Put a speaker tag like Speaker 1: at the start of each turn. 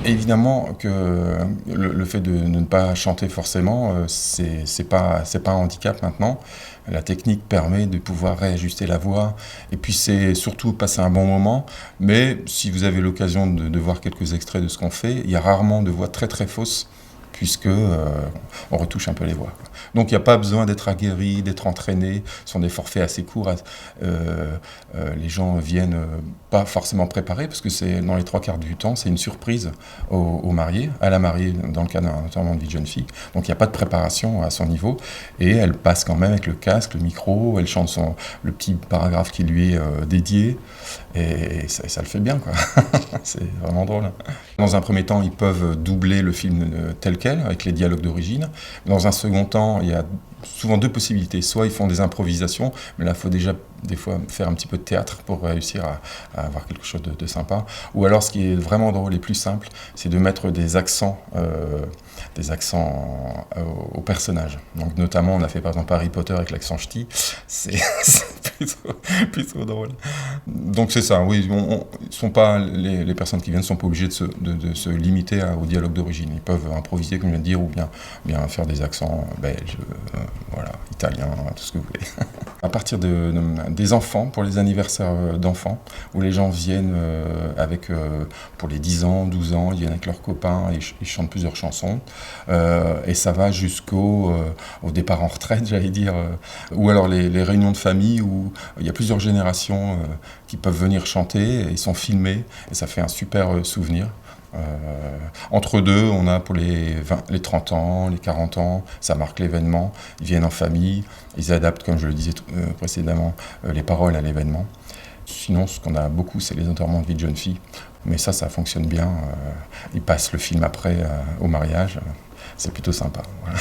Speaker 1: Évidemment que le fait de ne pas chanter forcément, c'est pas un handicap maintenant. La technique permet de pouvoir réajuster la voix et puis c'est surtout passer un bon moment. Mais si vous avez l'occasion de voir quelques extraits de ce qu'on fait, il y a rarement de voix très très fausses puisque on retouche un peu les voix. Donc il n'y a pas besoin d'être aguerri, d'être entraîné. Ce sont des forfaits assez courts. Les gens viennent pas forcément préparés parce que c'est dans les 3/4 du temps, c'est une surprise au marié, à la mariée dans le cas d'un enterrement de vie de jeune fille. Donc il n'y a pas de préparation à son niveau et elle passe quand même avec le casque, le micro, elle chante le petit paragraphe qui lui est dédié et ça le fait bien quoi. C'est vraiment drôle. Dans un premier temps, ils peuvent doubler le film tel quel, avec les dialogues d'origine. Dans un second temps, il y a souvent deux possibilités. Soit ils font des improvisations, mais là, il faut déjà des fois faire un petit peu de théâtre pour réussir à avoir quelque chose de sympa. Ou alors, ce qui est vraiment drôle et plus simple, c'est de mettre des accents au personnage. Donc, notamment, on a fait par exemple Harry Potter avec l'accent ch'ti. C'est plutôt drôle. Donc, c'est ça, oui. Sont pas, les personnes qui viennent ne sont pas obligées de se limiter au dialogue d'origine. Ils peuvent improviser, comme je viens de dire, ou bien faire des accents belges, voilà, italiens, tout ce que vous voulez. À partir des enfants, pour les anniversaires d'enfants, où les gens viennent pour les 10 ans, 12 ans, ils viennent avec leurs copains, ils chantent plusieurs chansons, et ça va jusqu'au départ en retraite, j'allais dire, ou alors les réunions de famille où il y a plusieurs générations qui peuvent venir chanter, et ils sont filmés, et ça fait un super souvenir. Entre deux, on a pour les 30 ans, les 40 ans, ça marque l'événement, ils viennent en famille, ils adaptent, comme je le disais précédemment, les paroles à l'événement. Sinon, ce qu'on a beaucoup, c'est les enterrements de vie de jeunes filles, mais ça fonctionne bien, ils passent le film après au mariage, c'est plutôt sympa. Voilà.